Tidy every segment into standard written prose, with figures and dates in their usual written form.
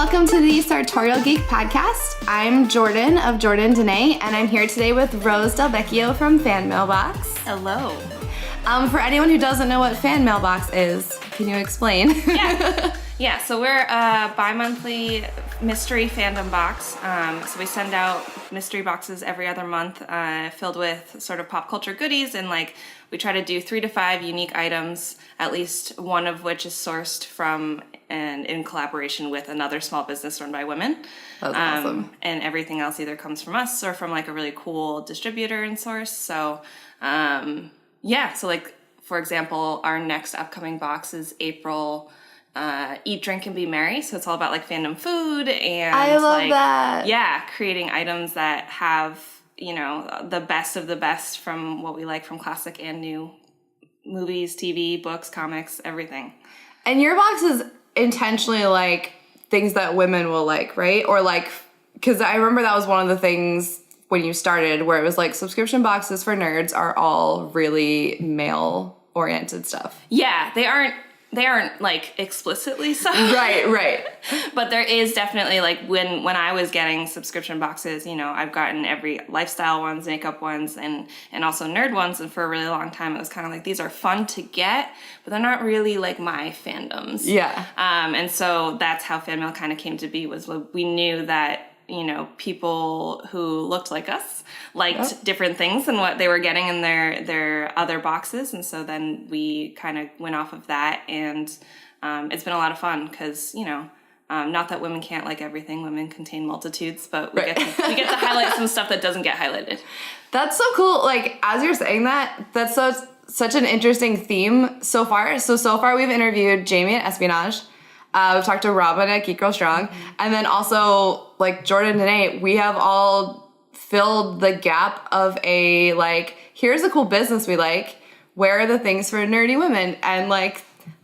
welcome to the Sartorial Geek Podcast. I'm Jordan of Jordan Danae, and I'm here today with Rose Del Vecchio from FanMailBox. Hello. For anyone who doesn't know what FanMailBox is, can you explain? Yeah, so we're a bi-monthly mystery fandom box. So we send out mystery boxes every other month filled with sort of pop culture goodies, and we try to do 3 to 5 unique items, at least one of which is sourced from and in collaboration with another small business run by women. That's awesome. And everything else either comes from us or from a really cool distributor and source. So for example, our next upcoming box is April Eat, Drink, and Be Merry. So it's all about fandom food and I love that. Yeah, creating items that have, the best of the best from what we like from classic and new movies, TV, books, comics, everything. And your box is intentionally things that women will like, right? Or because I remember that was one of the things when you started where it was subscription boxes for nerds are all really male oriented stuff. Yeah, they aren't explicitly so. Right. But there is definitely when I was getting subscription boxes, I've gotten every lifestyle ones, makeup ones, and also nerd ones. And for a really long time, it was kind of these are fun to get, but they're not really my fandoms. Yeah. And so that's how fan mail kind of came to be, was we knew that, people who looked like us liked different things than what they were getting in their other boxes. And so then we kind of went off of that, and it's been a lot of fun because, not that women can't like everything. Women contain multitudes, but we get to highlight some stuff that doesn't get highlighted. That's so cool. As you're saying that, that's such an interesting theme so far. So far we've interviewed Jamie at Espionage. We've talked to Robin at Geek Girl Strong. And then also, Jordan and Danae, we have all filled the gap of here's a cool business we like. Where are the things for nerdy women? And,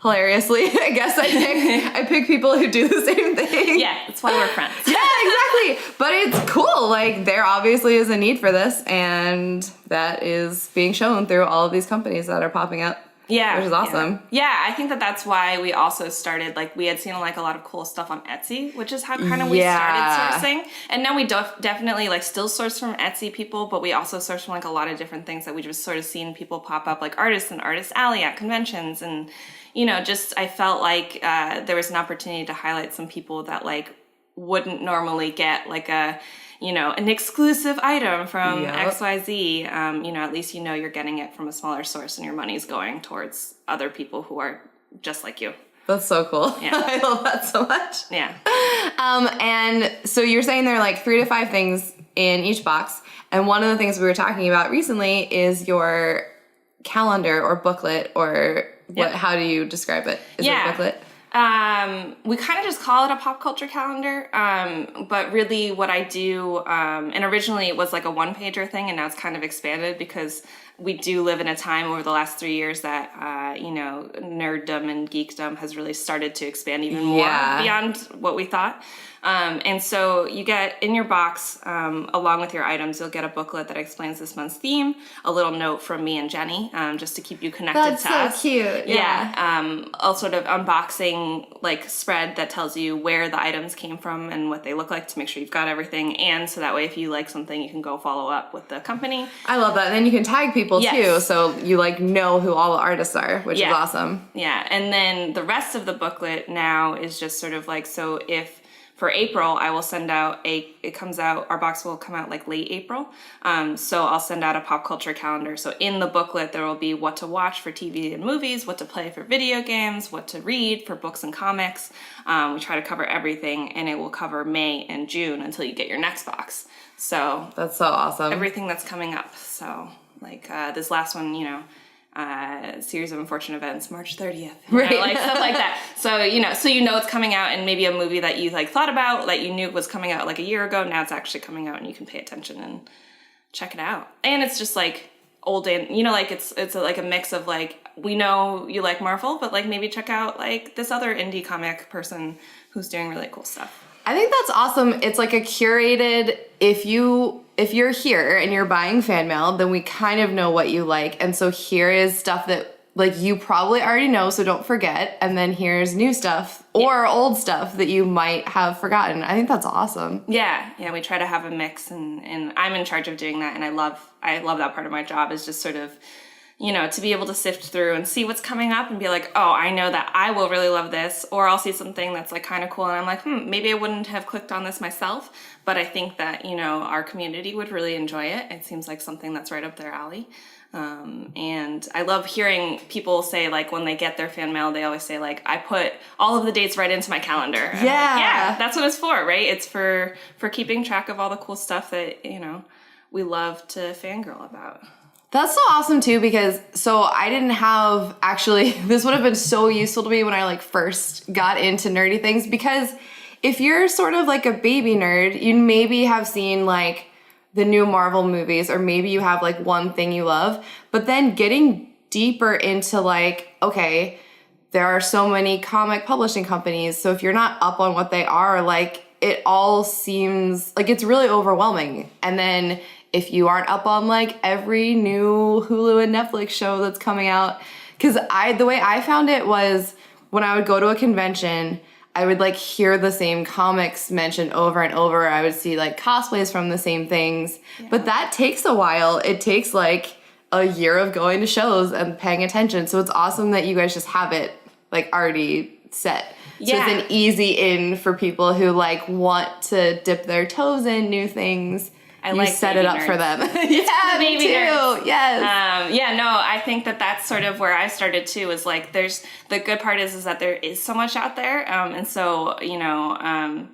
hilariously, I guess I pick people who do the same thing. Yeah, that's why we're friends. Yeah, exactly. But it's cool. There obviously is a need for this, and that is being shown through all of these companies that are popping up. Yeah. Which is awesome. Yeah, I think that's why we also started, we had seen a lot of cool stuff on Etsy, which is how kind of we started sourcing. And now we definitely still source from Etsy people, but we also source from a lot of different things that we just sort of seen people pop up, artists and Artist Alley at conventions. And, I felt there was an opportunity to highlight some people that wouldn't normally get an exclusive item from XYZ, at least you're getting it from a smaller source and your money's going towards other people who are just like you. That's so cool. Yeah. I love that so much. Yeah. And so you're saying there are 3 to 5 things in each box. And one of the things we were talking about recently is your calendar or booklet, or how do you describe it? Is it a booklet? We kind of just call it a pop culture calendar, but really what I do, and originally it was a one-pager thing, and now it's kind of expanded because we do live in a time over the last 3 years that, nerddom and geekdom has really started to expand even more beyond what we thought. And so you get in your box, along with your items, you'll get a booklet that explains this month's theme, a little note from me and Jenny, just to keep you connected to us. That's so cute. Yeah. A sort of unboxing spread that tells you where the items came from and what they look like to make sure you've got everything. And so that way, if you like something, you can go follow up with the company. I love that. And then you can tag people too. So you know who all the artists are, which is awesome. Yeah. And then the rest of the booklet now is just sort of so if, for April, I will send out our box will come out late April. So I'll send out a pop culture calendar. So in the booklet, there will be what to watch for TV and movies, what to play for video games, what to read for books and comics. We try to cover everything, and it will cover May and June until you get your next box. So that's so awesome. Everything that's coming up. So this last one, series of unfortunate events, March 30th, right? Stuff like that. So, it's coming out, and maybe a movie that you thought about, that you knew was coming out a year ago. Now it's actually coming out, and you can pay attention and check it out. And it's just old and, it's a mix of we know you like Marvel, but maybe check out this other indie comic person who's doing really cool stuff. I think that's awesome. It's a curated, if you're here and you're buying fan mail, then we kind of know what you like. And so here is stuff that like you probably already know, so don't forget. And then here's new stuff or old stuff that you might have forgotten. I think that's awesome. Yeah, we try to have a mix, and I'm in charge of doing that, and I love that part of my job is just sort of, you know, to be able to sift through and see what's coming up and be like, oh, I know that I will really love this, or I'll see something that's like kind of cool and I'm like, maybe I wouldn't have clicked on this myself, but I think that, you know, our community would really enjoy it. It seems like something that's right up their alley. And I love hearing people say, like, when they get their fan mail, they always say, like, I put all of the dates right into my calendar. And Yeah. that's what it's for, right? It's for keeping track of all the cool stuff that, you know, we love to fangirl about. That's so awesome too, because so I didn't have, actually, this would have been so useful to me when I like first got into nerdy things, because if you're sort of like a baby nerd, you maybe have seen like the new Marvel movies, or maybe you have like one thing you love, but then getting deeper into like, okay, there are so many comic publishing companies, so if you're not up on what they are, like it all seems like it's really overwhelming. And then if you aren't up on like every new Hulu and Netflix show that's coming out, because the way I found it was when I would go to a convention, I would like hear the same comics mentioned over and over. I would see like cosplays from the same things, but that takes a while. It takes like a year of going to shows and paying attention. So it's awesome that you guys just have it like already set. So it's an easy in for people who like want to dip their toes in new things. You like set it up nerds. For them. Yeah, me too. Nerds. Yes. I think that that's sort of where I started too. Is like there's the good part is that there is so much out there, and so you know,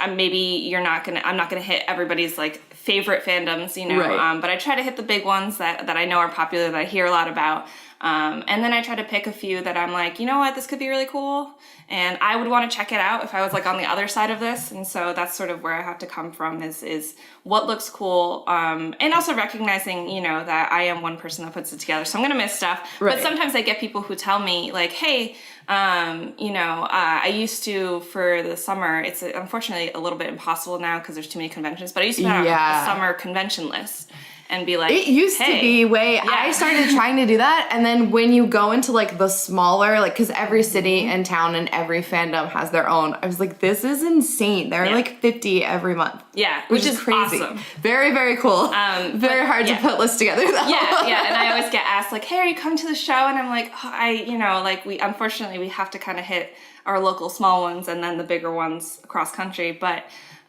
maybe I'm not gonna hit everybody's like favorite fandoms, you know, right. But I try to hit the big ones that I know are popular, that I hear a lot about. And then I try to pick a few that I'm like, you know what, this could be really cool. And I would want to check it out if I was like on the other side of this. And so that's sort of where I have to come from is what looks cool. And also recognizing, you know, that I am one person that puts it together. So I'm going to miss stuff. Right. But sometimes I get people who tell me like, hey, I used to, for the summer, it's unfortunately a little bit impossible now because there's too many conventions, but I used to put out a summer convention list. And be like, it used to be I started trying to do that, and then when you go into like the smaller, like, because every city and town and every fandom has their own, I was like, this is insane. There are like 50 every month. Yeah, which is crazy. Awesome. Very, very cool. Very hard to put lists together though. Yeah, and I always get asked like, hey, are you coming to the show? And I'm like, we unfortunately we have to kind of hit our local small ones and then the bigger ones across country, but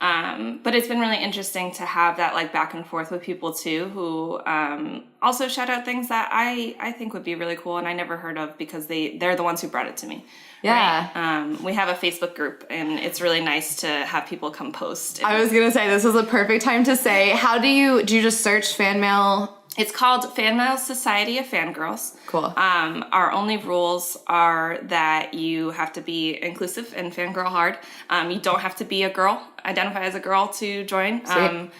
it's been really interesting to have that like back and forth with people too, who also shout out things that I think would be really cool and I never heard of because they're the ones who brought it to me. Yeah. Right? We have a Facebook group and it's really nice to have people come post. I was gonna say this is a perfect time to say, how do you just search FanMail? It's called FanMail Society of Fangirls. Cool. Our only rules are that you have to be inclusive and fangirl hard. You don't have to be a girl, identify as a girl to join.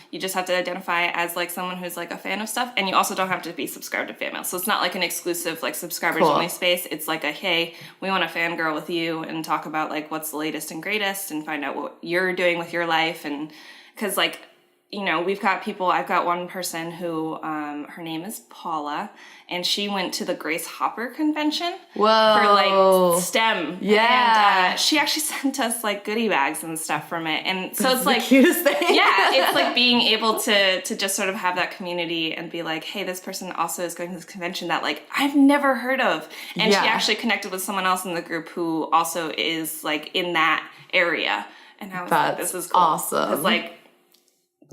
You just have to identify as like someone who's like a fan of stuff, and you also don't have to be subscribed to FanMail. So it's not like an exclusive like subscribers only space. It's like a, hey, we want to fangirl with you and talk about like what's the latest and greatest and find out what you're doing with your life. And because like, you know, we've got people, I've got one person who, her name is Paula, and she went to the Grace Hopper convention. Whoa. For like STEM. Yeah. And she actually sent us like goodie bags and stuff from it. And so That's it's like the cutest thing. Yeah, it's like being able to just sort of have that community and be like, hey, this person also is going to this convention that like I've never heard of. And she actually connected with someone else in the group who also is like in that area. And I was like, this is cool. Awesome. Because like,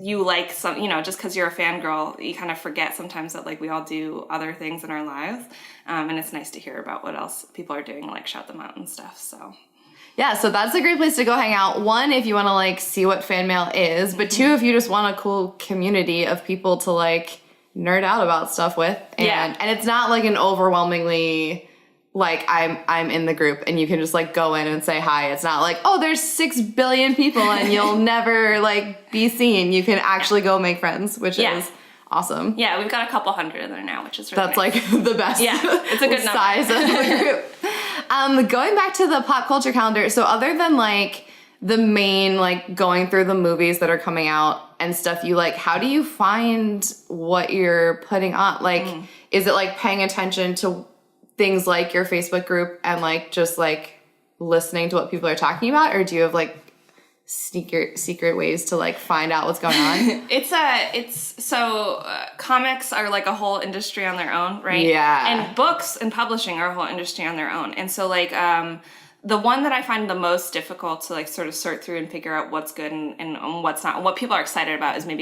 you like some, you know, just because you're a fangirl, you kind of forget sometimes that like we all do other things in our lives. And it's nice to hear about what else people are doing and like shout them out and stuff. So yeah, so that's a great place to go hang out. One, if you want to like see what FanMail is, but two, if you just want a cool community of people to like nerd out about stuff with. And it's not like an overwhelmingly like I'm in the group and you can just like go in and say hi. It's not like, oh, there's 6 billion people and you'll never like be seen. You can actually go make friends, which is awesome. Yeah, we've got a couple hundred in there now, which is really nice. Like the best. Yeah, it's a good size of the group. Going back to the pop culture calendar, so other than like the main like going through the movies that are coming out and stuff, you like, how do you find what you're putting on? Like, is it like paying attention to things like your Facebook group and like just like listening to what people are talking about, or do you have like secret ways to like find out what's going on? Comics are like a whole industry on their own, right? Yeah. And books and publishing are a whole industry on their own. And so like the one that I find the most difficult to like sort of sort through and figure out what's good and what's not, what people are excited about is the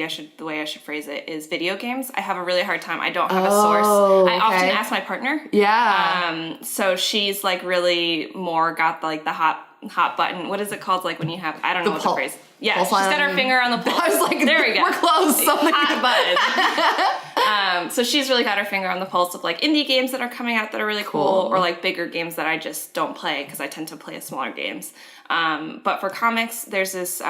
way I should phrase it is video games. I have a really hard time. I don't have a source. I often ask my partner. Yeah. So she's like really more got like the hot button. What is it called? Like when you have, I don't know what the phrase. Yeah, she's got her finger on the pulse. I was like, there we go. We're close. Hot button. So she's really got her finger on the pulse of like indie games that are coming out that are really cool, or like bigger games that I just don't play because I tend to play smaller games. But for comics, there's this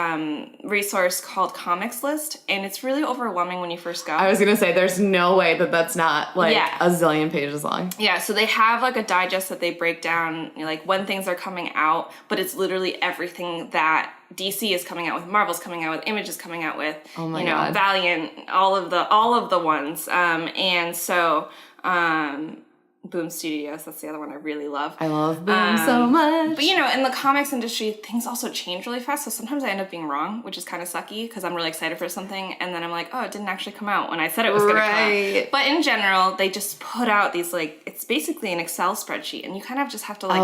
resource called Comics List, and it's really overwhelming when you first go. I was gonna say, there's no way that's not like a zillion pages long. Yeah, so they have like a digest that they break down, you know, like when things are coming out, but it's literally everything that DC is coming out with, Marvel's coming out with, Image is coming out with, God. Valiant, all of the ones, and so. Boom Studios, that's the other one I really love. I love Boom so much. But in the comics industry, things also change really fast, so sometimes I end up being wrong, which is kind of sucky because I'm really excited for something, and then I'm like, oh, it didn't actually come out when I said it was going to come out. But in general, they just put out these, like, it's basically an Excel spreadsheet, and you kind of just have to, like,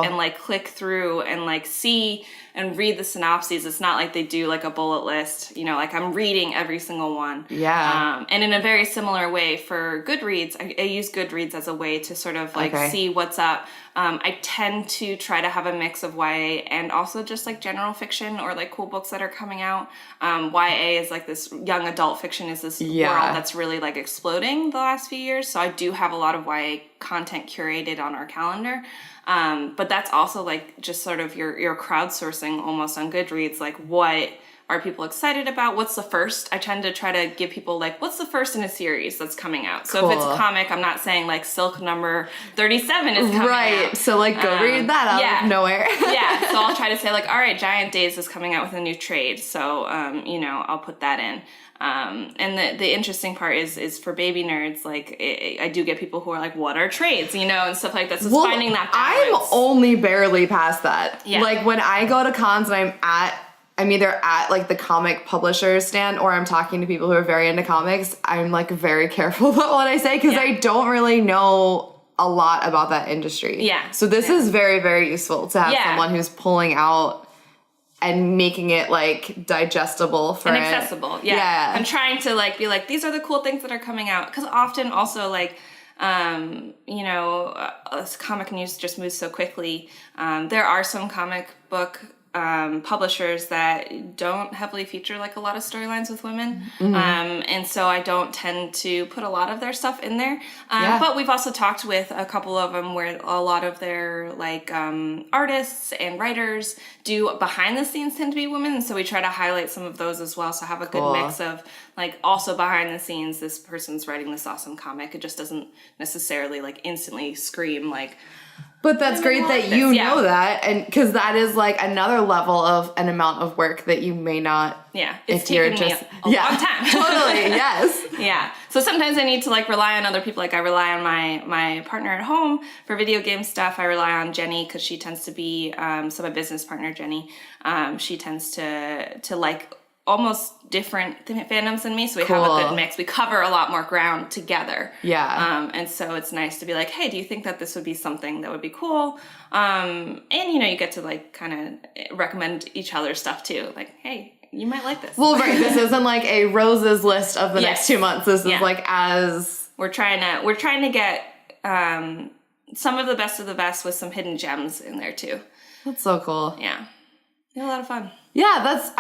and, like, click through and, like, see and read the synopses. It's not like they do, like, a bullet list, like, I'm reading every single one. Yeah. And in a very similar way for Goodreads, I use Goodreads as a way to sort of, like, see what's up. I tend to try to have a mix of YA and also just like general fiction or like cool books that are coming out. YA is like this young adult fiction is this world that's really like exploding the last few years. So I do have a lot of YA content curated on our calendar. But that's also like just sort of your crowdsourcing almost on Goodreads, like what are people excited about? What's the first? I tend to try to give people like, what's the first in a series that's coming out? So if it's a comic, I'm not saying like Silk number 37 is coming out. Right. So like go read that out of nowhere. Yeah. So I'll try to say like, all right, Giant Days is coming out with a new trade. So, I'll put that in. And the interesting part is for baby nerds, like I do get people who are like, what are trades, and stuff like that. So it's finding that balance. I'm only barely past that. Yeah. Like when I go to cons and I'm either at like the comic publisher's stand or I'm talking to people who are very into comics, I'm like very careful about what I say because I don't really know a lot about that industry. Yeah. So this is very, very useful to have someone who's pulling out and making it like digestible for and accessible. Yeah. I'm trying to like be like, these are the cool things that are coming out. Because often also like, comic news just moves so quickly. There are some comic book publishers that don't heavily feature like a lot of storylines with women. And so I don't tend to put a lot of their stuff in there. But we've also talked with a couple of them where a lot of their like artists and writers do behind the scenes tend to be women. And so we try to highlight some of those as well. So have a good mix of like also behind the scenes, this person's writing this awesome comic. It just doesn't necessarily like instantly scream like, but that's great that you know that, and because that is like another level of an amount of work that you may not. Yeah, it's taken me a long time. Totally, yes. Yeah, so sometimes I need to like rely on other people. Like I rely on my partner at home for video game stuff. I rely on Jenny because she tends to be so my business partner Jenny. She tends to like almost different fandoms than me, so we have a good mix. We cover a lot more ground together. Yeah. And so it's nice to be like, hey, do you think that this would be something that would be cool? And you get to like kind of recommend each other stuff too. Like, hey, you might like this. Well, right. This isn't like a roses list of the next 2 months. This is like as we're trying to get some of the best with some hidden gems in there too. That's so cool. Yeah. A lot of fun. Yeah,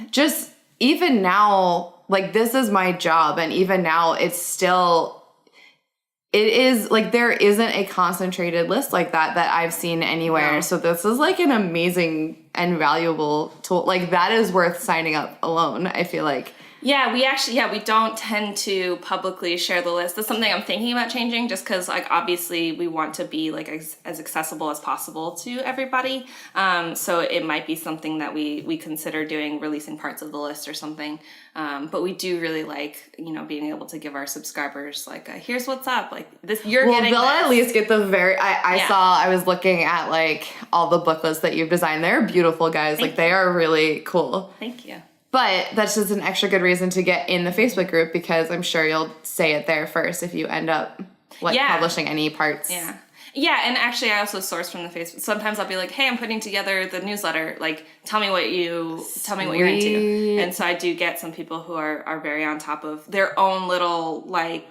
just even now, like this is my job, and even now it is like there isn't a concentrated list like that I've seen anywhere. No. So this is like an amazing and valuable tool. Like that is worth signing up alone, I feel like. Yeah, we don't tend to publicly share the list. That's something I'm thinking about changing, just because, like, obviously we want to be, like, as accessible as possible to everybody. So it might be something that we consider doing, releasing parts of the list or something. But we do really like, being able to give our subscribers, like, here's what's up. Like, this, you're getting they'll this. at least get the I was looking at, like, all the booklets that you've designed. They're beautiful, guys. They are really cool. Thank you. But that's just an extra good reason to get in the Facebook group, because I'm sure you'll say it there first if you end up publishing any parts. Yeah. Yeah, and actually I also source from the Facebook. Sometimes I'll be like, hey, I'm putting together the newsletter. Like, tell me what you're into. And so I do get some people who are very on top of their own little, like,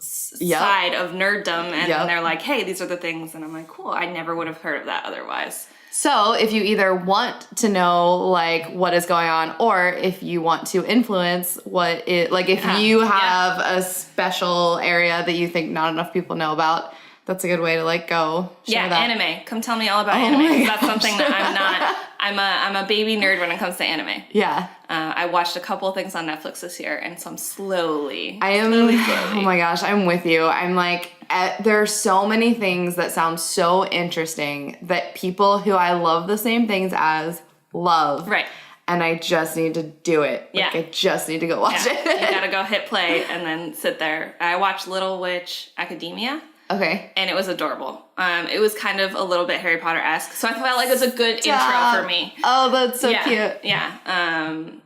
side of nerddom. And they're like, hey, these are the things. And I'm like, cool, I never would have heard of that otherwise. So if you either want to know, like, what is going on, or if you want to influence if you have a special area that you think not enough people know about, that's a good way to, like, go share that. Anime. Come tell me all about anime. That's something that I'm not. I'm a baby nerd when it comes to anime. Yeah. I watched a couple things on Netflix this year, and so I'm slowly. Oh my gosh, I'm with you. I'm like, there are so many things that sound so interesting that people who I love the same things as love. Right. And I just need to do it. Like, I just need to go watch it. You gotta go hit play and then sit there. I watched Little Witch Academia. Okay. And it was adorable. It was kind of a little bit Harry Potter-esque, so I felt like it was a good intro for me. Oh, that's so cute. Yeah.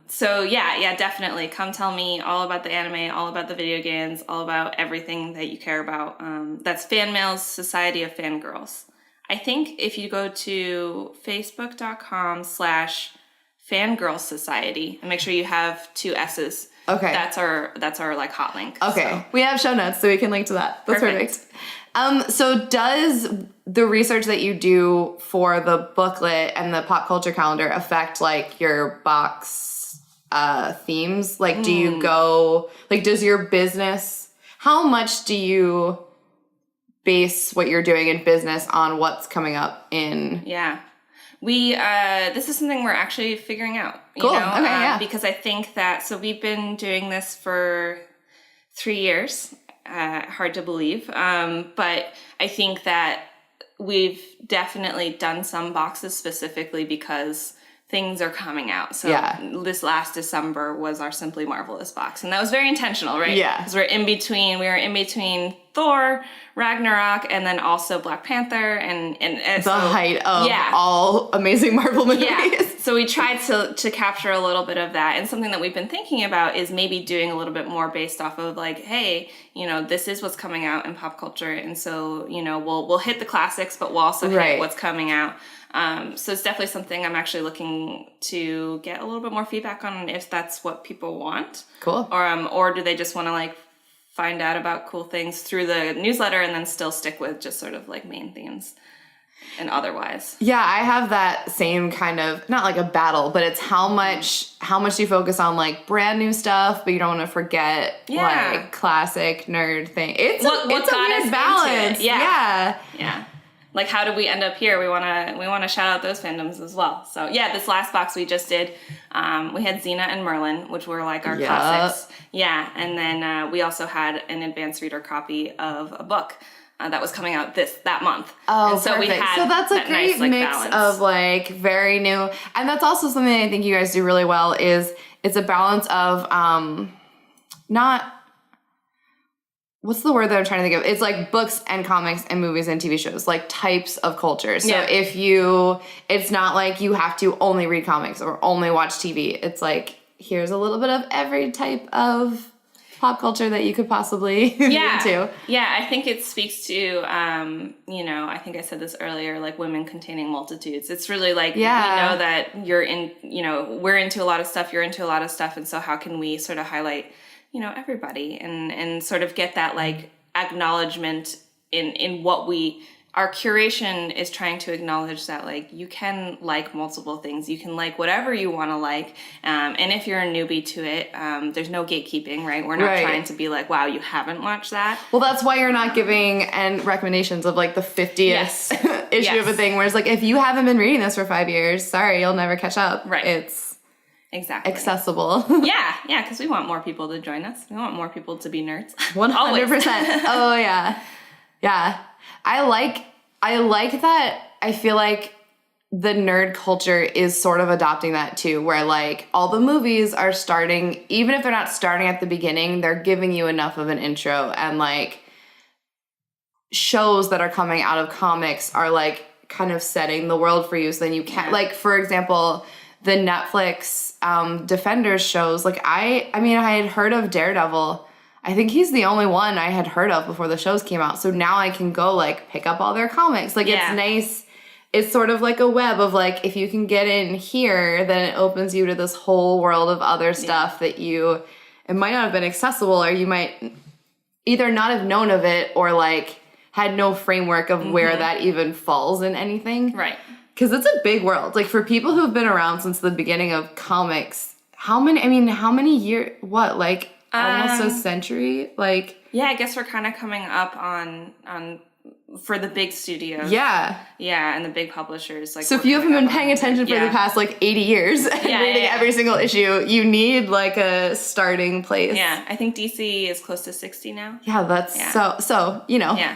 So definitely. Come tell me all about the anime, all about the video games, all about everything that you care about. That's FanMail's Society of Fangirls. I think if you go to facebook.com/Fangirl Society, and make sure you have 2 S's. Okay. That's our like hot link. Okay. So. We have show notes, so we can link to that. That's perfect. So does the research that you do for the booklet and the pop culture calendar affect, like, your box themes? Like, do you go, like, does your business, how much do you base what you're doing in business on what's coming up in? Yeah. This is something we're actually figuring out. Cool. Okay, because I think that, so we've been doing this for 3 years. Hard to believe. But I think that we've definitely done some boxes specifically because things are coming out. So this last December was our Simply Marvelous box. And that was very intentional, right? Yeah. Because we were in between Thor, Ragnarok, and then also Black Panther and the height of all amazing Marvel movies. Yeah. So we tried to capture a little bit of that. And something that we've been thinking about is maybe doing a little bit more based off of, like, hey, this is what's coming out in pop culture. And so, we'll hit the classics, but we'll also hit what's coming out. So it's definitely something I'm actually looking to get a little bit more feedback on, if that's what people want. Cool. Or do they just want to, like, find out about cool things through the newsletter and then still stick with just sort of, like, main themes and otherwise. Yeah, I have that same kind of, not like a battle, but it's how much do you focus on, like, brand new stuff, but you don't want to forget like classic nerd thing. It's a weird balance. Yeah. Like, how did we end up here? We want to shout out those fandoms as well. So this last box we just did, we had Xena and Merlin, which were, like, our classics. Yeah, and then we also had an advanced reader copy of a book that was coming out that month. Oh, and so perfect. We had so that's a that great nice, like, mix balance of, like, very new, and that's also something I think you guys do really well. Is it's a balance of not. What's the word that I'm trying to think of? It's like books and comics and movies and TV shows, like types of culture. So it's not like you have to only read comics or only watch TV. It's like, here's a little bit of every type of pop culture that you could possibly be into. Yeah, I think it speaks to, I think I said this earlier, like, women containing multitudes. It's really like, we know that we're into a lot of stuff, you're into a lot of stuff. And so how can we sort of highlight everybody and sort of get that, like, acknowledgement in what our curation is trying to acknowledge, that, like, you can like multiple things. You can like whatever you want to like. And if you're a newbie to it, there's no gatekeeping, right? We're not trying to be like, wow, you haven't watched that. Well, that's why you're not giving recommendations of, like, the 50th issue of a thing, where it's like, if you haven't been reading this for 5 years, sorry, you'll never catch up. Right. Exactly. accessible. Yeah, because we want more people to join us. We want more people to be nerds. 100%. Oh yeah. Yeah. I like that. I feel like the nerd culture is sort of adopting that too, where like all the movies are starting, even if they're not starting at the beginning, they're giving you enough of an intro, and like shows that are coming out of comics are like kind of setting the world for you, so then you can't, like, for example, the Netflix Defenders shows, like I mean I had heard of Daredevil. I think he's the only one I had heard of before the shows came out, so now I can go like pick up all their comics. Like it's nice. It's sort of like a web of like, if you can get in here, then it opens you to this whole world of other stuff that it might not have been accessible, or you might either not have known of it, or like had no framework of where that even falls in anything. Right. Because it's a big world. Like for people who've been around since the beginning of comics, how many years, like almost a century? Like. Yeah, I guess we're kind of coming up on for the big studios. Yeah. Yeah, and the big publishers. Like, so if you haven't been paying attention for the past like 80 years and reading every single issue, you need like a starting place. Yeah, I think DC is close to 60 now. Yeah, that's so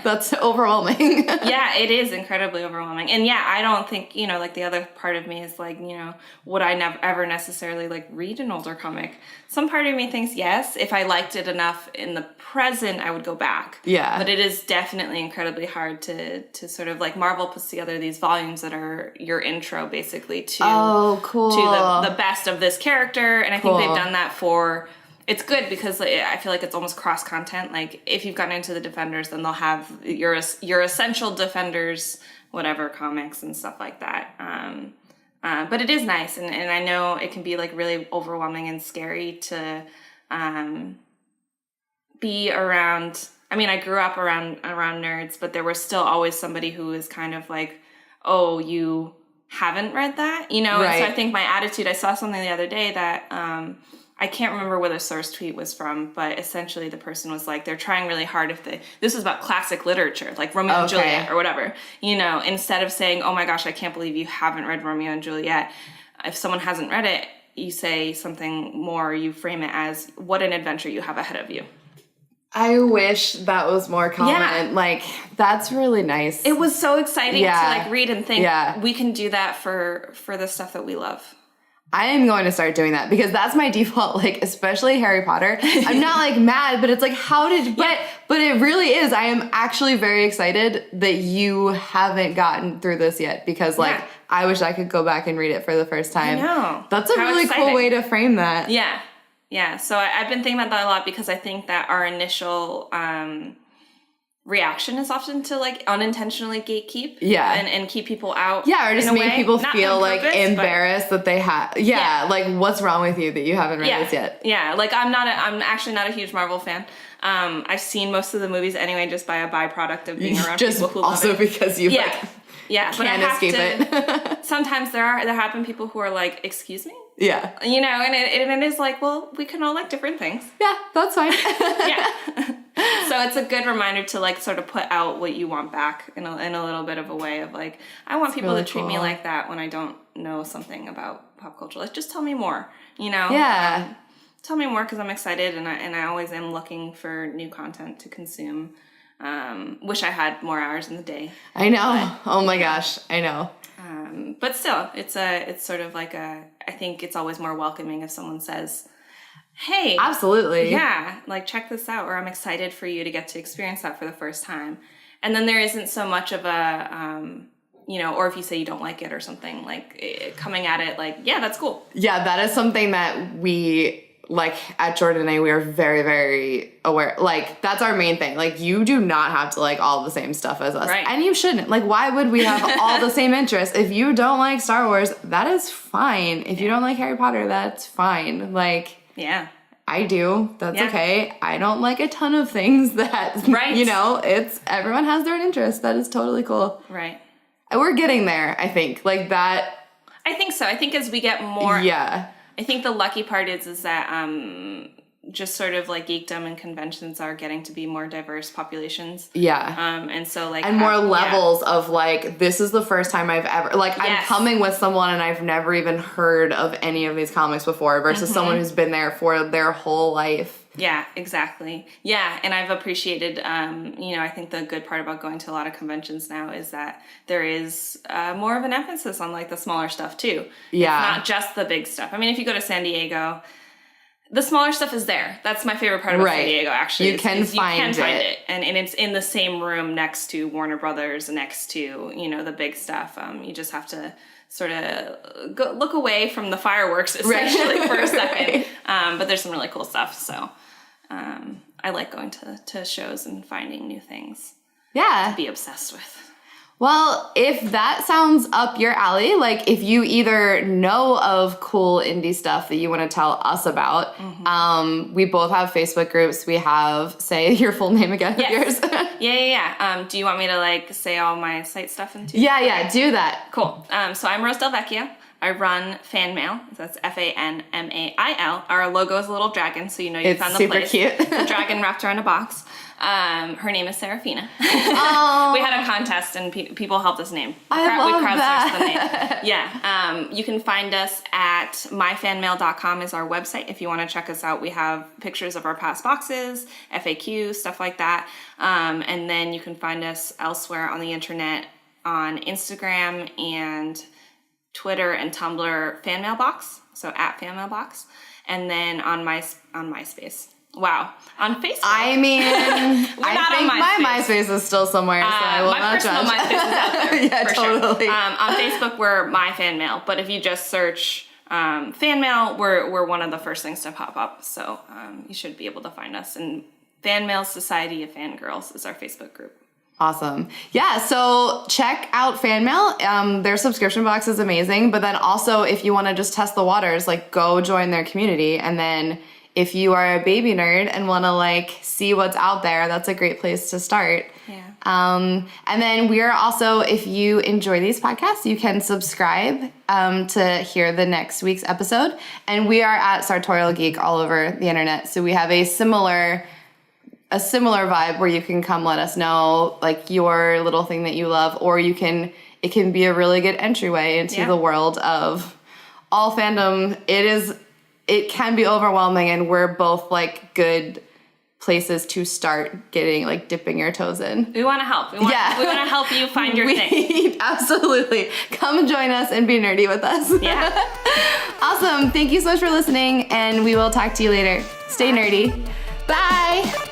that's overwhelming. Yeah, it is incredibly overwhelming. And yeah, I don't think, like the other part of me is like, would I never ever necessarily like read an older comic? Some part of me thinks yes, if I liked it enough in the present, I would go back. Yeah. But it is definitely incredibly hard to sort of like Marvel puts together these volumes that are your intro basically to the best of this character. And I think they've done that for, it's good because I feel like it's almost cross content. Like if you've gotten into the Defenders, then they'll have your essential Defenders, whatever comics and stuff like that. But it is nice, and I know it can be like really overwhelming and scary to be around. I mean, I grew up around nerds, but there was still always somebody who was kind of like, "Oh, you haven't read that," Right. And so I think my attitude. I saw something the other day that I can't remember where the source tweet was from, but essentially the person was like, they're trying really hard this is about classic literature, like Romeo and Juliet or whatever, instead of saying, oh my gosh, I can't believe you haven't read Romeo and Juliet. If someone hasn't read it, you say something more, you frame it as what an adventure you have ahead of you. I wish that was more common. Yeah. Like, that's really nice. It was so exciting to like read and think we can do that for the stuff that we love. I am going to start doing that because that's my default, like, especially Harry Potter. I'm not, like, mad, but it's like, but it really is. I am actually very excited that you haven't gotten through this yet because, like, I wish I could go back and read it for the first time. I know. That's a really cool way to frame that. Yeah. Yeah. So I've been thinking about that a lot because I think that our initial reaction is often to like unintentionally gatekeep and keep people out or just make people feel like purpose, embarrassed that they have like what's wrong with you that you haven't read this yet. Like I'm actually not a huge Marvel fan. I've seen most of the movies anyway just by a byproduct of being around people who love it. Also because you but I have escape it. Sometimes there happen people who are like, excuse me? Yeah. And it is like, well, we can all like different things. Yeah, that's fine. So it's a good reminder to like sort of put out what you want back in a little bit of a way of like, I want people to treat me like that when I don't know something about pop culture. Like, just tell me more, Yeah. Tell me more because I'm excited and I always am looking for new content to consume. Wish I had more hours in the day. I know. Oh my gosh, I know. But still, it's sort of like I think it's always more welcoming if someone says, hey, absolutely, yeah, like check this out, or I'm excited for you to get to experience that for the first time. And then there isn't so much of a or if you say you don't like it or something, like coming at it like, yeah, that's cool. Yeah, that is something that we like at Jordan and I, we are very, very aware. Like, that's our main thing. Like, you do not have to like all the same stuff as us. Right. And you shouldn't. Like, why would we have all the same interests? If you don't like Star Wars, that is fine. If you don't like Harry Potter, that's fine. Like, yeah, I do. That's okay. I don't like a ton of things that, it's, everyone has their own interests. That is totally cool. Right. And we're getting there, I think. Like, that. I think so. I think as we get more. Yeah. I think the lucky part is that just sort of like geekdom and conventions are getting to be more diverse populations. Yeah. And so like and more levels of like, this is the first time I've ever like I'm coming with someone and I've never even heard of any of these comics before versus someone who's been there for their whole life. Yeah, exactly. Yeah, and I've appreciated, I think the good part about going to a lot of conventions now is that there is more of an emphasis on like the smaller stuff too. Yeah. It's not just the big stuff. I mean, if you go to San Diego, the smaller stuff is there. That's my favorite part about San Diego, actually. You can find it. And it's in the same room next to Warner Brothers, next to, the big stuff. You just have to sort of look away from the fireworks, essentially, for a second. But there's some really cool stuff, so I like going to shows and finding new things to be obsessed with. Well, if that sounds up your alley, like if you either know of cool indie stuff that you want to tell us about, we both have Facebook groups. We have, say your full name again of yours. Yeah. Do you want me to like say all my site stuff into? Yeah, do that. Cool. So I'm Rose Del Vecchio. I run FanMail. That's FanMail. Our logo is a little dragon, so you know you found the place. It's super cute. The dragon wrapped around a box. Her name is Serafina. Oh. We had a contest and people helped us name. I love that. The name. Yeah. You can find us at myfanmail.com is our website if you want to check us out. We have pictures of our past boxes, FAQs, stuff like that. And then you can find us elsewhere on the internet on Instagram and Twitter and Tumblr, FanMailBox, so at FanMailBox, and then on MySpace. Wow, on Facebook. I mean, I think my MySpace is still somewhere, so I will not judge. My personal MySpace is out there. Yeah, totally. Sure. On Facebook, we're MyFanMail, but if you just search FanMail, we're one of the first things to pop up, so you should be able to find us. And FanMail Society of Fangirls is our Facebook group. Awesome. Yeah, so check out FanMail. Their subscription box is amazing, but then also if you want to just test the waters, like go join their community. And then if you are a baby nerd and want to like see what's out there, that's a great place to start. Yeah. And then we are also, if you enjoy these podcasts, you can subscribe to hear the next week's episode. And we are at Sartorial Geek all over the internet. So we have a similar vibe where you can come let us know like your little thing that you love, or it can be a really good entryway into the world of all fandom. It can be overwhelming, and we're both like good places to start getting like dipping your toes in. We want to help. We want to help you find your thing. Absolutely. Come join us and be nerdy with us. Yeah. Awesome. Thank you so much for listening, and we will talk to you later. Stay nerdy. Bye.